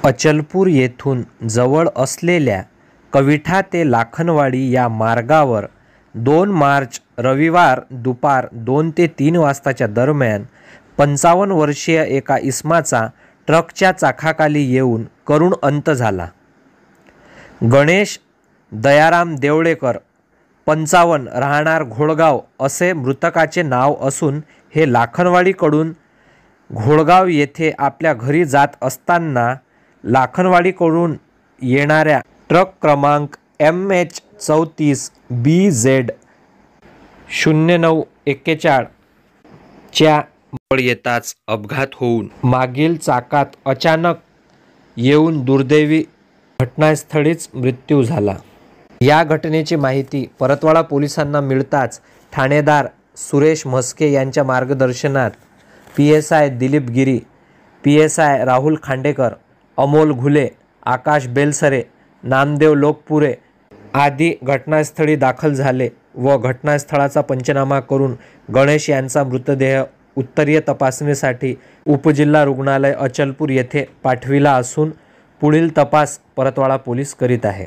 अचलपूर येथून जवळ असलेल्या कविठा ते लाखनवाडी या मार्गावर 2 मार्च रविवार दुपार 2 ते 3 वाजताच्या दरम्यान 55 वर्षीय एका इसमाचा ट्रकच्या चाकाखाली येऊन करुण अंत झाला. गणेश दयाराम देवळेकर 55 राहणार घोडगाव असे मृतकाचे नाव असून हे लाखनवाडीकडून घोडगाव येथे आपल्या घरी जात असताना लाखनवाडीकडून येणाऱ्या ट्रक क्रमांक MH34 BZ 0941 च्या जवळ येताच अपघात होऊन मागील चाकात अचानक येऊन दुर्दैवी घटनास्थळीच मृत्यू झाला. या घटनेची माहिती परतवाडा पोलिसांना मिळताच ठाणेदार सुरेश म्हस्के यांच्या मार्गदर्शनात PSI दिलीप गिरी, PSI राहुल खांडेकर, अमोल घुले, आकाश बेलसरे, नामदेव लोकपुरे आदी घटनास्थळी दाखल झाले व घटनास्थळाचा पंचनामा करून गणेश यांचा मृतदेह उत्तरीय तपासणीसाठी उपजिल्हा रुग्णालय अचलपूर येथे पाठविला असून पुढील तपास परतवाडा पोलीस करीत आहे.